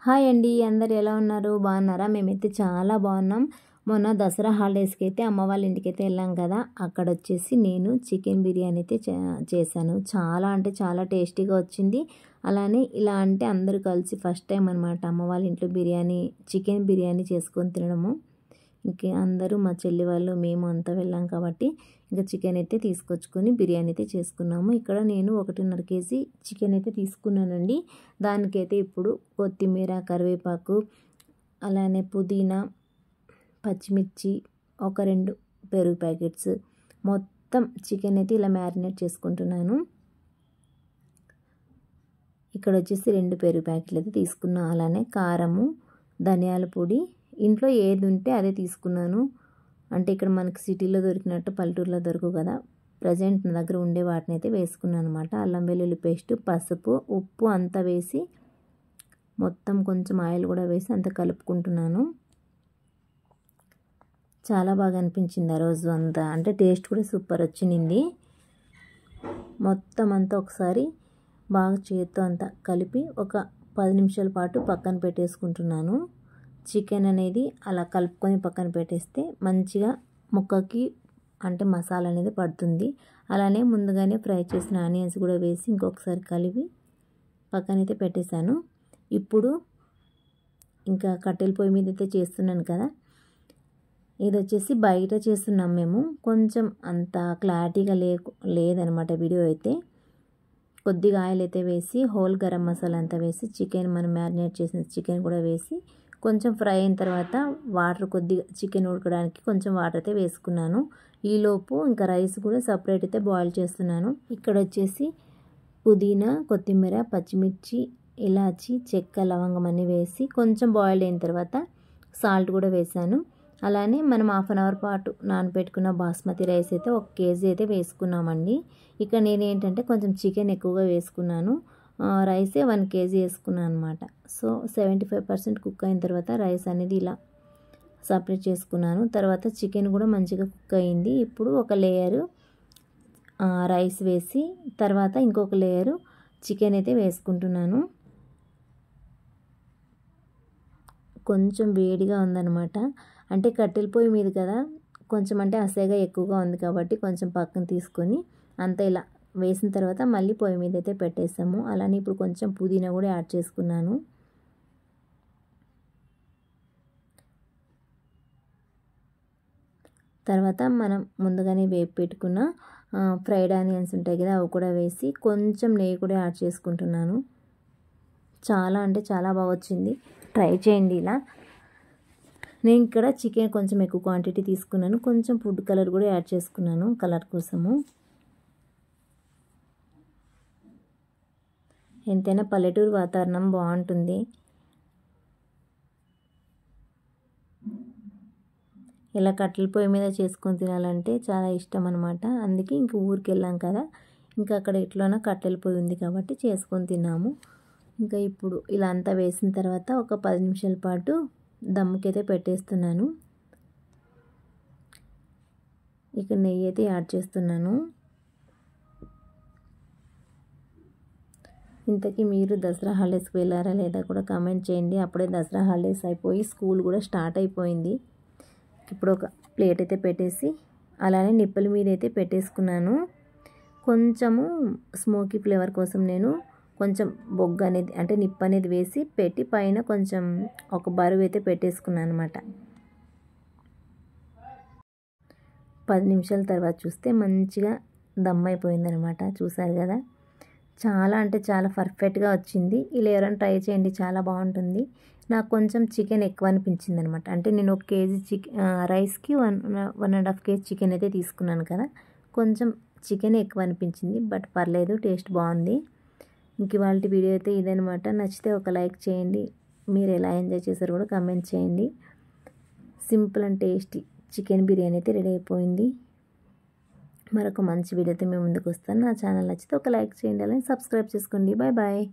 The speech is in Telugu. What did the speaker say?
హాయ్ అండి, అందరు ఎలా ఉన్నారు? బాగున్నారా? మేమైతే చాలా బాగున్నాం. మొన్న దసరా హాలిడేస్కి అయితే అమ్మ వాళ్ళ ఇంటికైతే వెళ్ళాం కదా. అక్కడ వచ్చేసి నేను చికెన్ బిర్యానీ అయితే చేశాను. చాలా అంటే చాలా టేస్టీగా వచ్చింది. అలానే ఇలా అంటే అందరూ కలిసి ఫస్ట్ టైం అనమాట అమ్మ వాళ్ళ ఇంట్లో చికెన్ బిర్యానీ చేసుకొని తినడము. ఇంక అందరూ మా చెల్లి వాళ్ళు మేము అంతా వెళ్ళాం కాబట్టి ఇంకా చికెన్ అయితే తీసుకొచ్చుకొని బిర్యానీ అయితే చేసుకున్నాము. ఇక్కడ నేను 1.5 కేజీ చికెన్ అయితే తీసుకున్నానండి. దానికైతే ఇప్పుడు కొత్తిమీర, కరివేపాకు, అలానే పుదీనా, పచ్చిమిర్చి, ఒక 2 పెరుగు ప్యాకెట్స్, మొత్తం చికెన్ అయితే ఇలా మ్యారినేట్ చేసుకుంటున్నాను. ఇక్కడ వచ్చేసి 2 పెరుగు ప్యాకెట్లు అయితే తీసుకున్నాను. అలానే కారము, ధనియాల పొడి, ఇంట్లో ఏది ఉంటే అదే తీసుకున్నాను. అంటే ఇక్కడ మనకి సిటీలో దొరికినట్టు పల్లెటూరులో దొరకవు కదా. ప్రజెంట్ నా దగ్గర ఉండే వాటిని అయితే వేసుకున్నాను అనమాట. అల్లం వెల్లుల్లి పేస్ట్, పసుపు, ఉప్పు అంతా వేసి మొత్తం కొంచెం ఆయిల్ కూడా వేసి అంతా కలుపుకుంటున్నాను. చాలా బాగా అనిపించింది ఆ రోజు అంతా. అంటే టేస్ట్ కూడా సూపర్ వచ్చింది. మొత్తం అంతా ఒకసారి బాగా చేత్తో అంతా కలిపి ఒక 10 నిమిషాల పాటు పక్కన పెట్టేసుకుంటున్నాను. చికెన్ అనేది అలా కలుపుకొని పక్కన పెట్టేస్తే మంచిగా ముక్కకి అంటే మసాలా అనేది పడుతుంది. అలానే ముందుగానే ఫ్రై చేసిన ఆనియన్స్ కూడా వేసి ఇంకొకసారి కలిపి పక్కనైతే పెట్టేశాను. ఇప్పుడు ఇంకా కట్టెల పొయ్యి మీద అయితే చేస్తున్నాను కదా. ఇది వచ్చేసి బయట చేస్తున్నాం మేము. కొంచెం అంత క్లారిటీగా లేదనమాట వీడియో అయితే. కొద్దిగా ఆయిల్ అయితే వేసి హోల్ గరం మసాలా అంతా వేసి చికెన్ మనం మ్యారినేట్ చేసిన చికెన్ కూడా వేసి కొంచెం ఫ్రై అయిన తర్వాత వాటర్ కొద్దిగా చికెన్ ఉడకడానికి కొంచెం వాటర్ అయితే వేసుకున్నాను. ఈలోపు ఇంకా రైస్ కూడా సపరేట్ అయితే బాయిల్ చేస్తున్నాను. ఇక్కడ వచ్చేసి పుదీనా, కొత్తిమీర, పచ్చిమిర్చి, ఇలాచి, చెక్క, లవంగం అన్నీ వేసి కొంచెం బాయిల్ అయిన తర్వాత సాల్ట్ కూడా వేసాను. అలానే మనం 1/2 అవర్ పాటు నానబెట్టుకున్న బాస్మతి రైస్ అయితే 1 కేజీ అయితే వేసుకున్నామండి. ఇక్కడ నేనేంటంటే కొంచెం చికెన్ ఎక్కువగా వేసుకున్నాను. రైసే 1 కేజీ వేసుకున్నాను అనమాట. సో 75% కుక్ అయిన తర్వాత రైస్ అనేది ఇలా సపరేట్ చేసుకున్నాను. తర్వాత చికెన్ కూడా మంచిగా కుక్ అయింది. ఇప్పుడు ఒక లేయరు రైస్ వేసి తర్వాత ఇంకొక లేయరు చికెన్ అయితే వేసుకుంటున్నాను. కొంచెం వేడిగా ఉందన్నమాట. అంటే కట్టెల పొయ్యి మీద కదా, కొంచెం అంటే అసహ్యంగా ఎక్కువగా ఉంది కాబట్టి కొంచెం పక్కన తీసుకొని అంతా ఇలా వేసిన తర్వాత మళ్ళీ పొయ్యి మీద అయితే పెట్టేసాము. అలానే ఇప్పుడు కొంచెం పుదీనా కూడా యాడ్ చేసుకున్నాను. తర్వాత మనం ముందుగానే వేపి పెట్టుకున్న ఫ్రైడ్ ఆనియన్స్ ఉంటాయి కదా, అవి కూడా వేసి కొంచెం నెయ్యి కూడా యాడ్ చేసుకుంటున్నాను. చాలా అంటే చాలా బాగా వచ్చింది. ట్రై చేయండి ఇలా. నేను ఇక్కడ చికెన్ కొంచెం ఎక్కువ క్వాంటిటీ తీసుకున్నాను. కొంచెం ఫుడ్ కలర్ కూడా యాడ్ చేసుకున్నాను కలర్ కోసము. ఎంతైనా పల్లెటూరు వాతావరణం బాగుంటుంది. ఇలా కట్టెల పొయ్యి మీద చేసుకొని తినాలంటే చాలా ఇష్టం అనమాట. అందుకే ఇంక ఊరికి వెళ్ళాం కదా, ఇంకా అక్కడ ఎట్లనో కట్టెల పొయ్యి ఉంది కాబట్టి చేసుకొని తిన్నాము. ఇంకా ఇప్పుడు ఇలా అంతా వేసిన తర్వాత ఒక 10 నిమిషాల పాటు దమ్ముకైతే పెట్టేస్తున్నాను. ఇక నెయ్యి అయితే యాడ్ చేస్తున్నాను. ఇంతకీ మీరు దసరా హాలిడేస్కి వెళ్ళారా లేదా కూడా కామెంట్ చేయండి. అప్పుడే దసరా హాలిడేస్ అయిపోయి స్కూల్ కూడా స్టార్ట్ అయిపోయింది. ఇప్పుడు ఒక ప్లేట్ అయితే పెట్టేసి అలానే నిప్పుల మీద అయితే పెట్టేసుకున్నాను. కొంచెము స్మోకీ ఫ్లేవర్ కోసం నేను కొంచెం బొగ్గు అనేది అంటే నిప్పు అనేది వేసి పెట్టి పైన కొంచెం ఒక బరువు అయితే పెట్టేసుకున్నాను అనమాట. 10 నిమిషాల తర్వాత చూస్తే మంచిగా దమ్ అయిపోయిందనమాట. చూసారు కదా, చాలా అంటే చాలా పర్ఫెక్ట్గా వచ్చింది. ఇలా ఎవరైనా ట్రై చేయండి, చాలా బాగుంటుంది. నాకు కొంచెం చికెన్ ఎక్కువ అనిపించింది అనమాట. అంటే నేను 1 కేజీ రైస్కి 1.5 కేజీ చికెన్ అయితే తీసుకున్నాను కదా, కొంచెం చికెన్ ఎక్కువ అనిపించింది. బట్ పర్లేదు, టేస్ట్ బాగుంది. ఇంక ఇవాళ వీడియో అయితే ఇదనమాట. నచ్చితే ఒక లైక్ చేయండి. మీరు ఎలా ఎంజాయ్ చేశారో కూడా కామెంట్ చేయండి. Simple and tasty chicken biryani అయితే రెడీ అయిపోయింది. మరొక మంచి వీడియోతో మేము ముందుకు వస్తాను. నా ఛానల్ నచ్చితే ఒక లైక్ చేయండి, అలానే సబ్స్క్రైబ్ చేసుకోండి. Bye bye.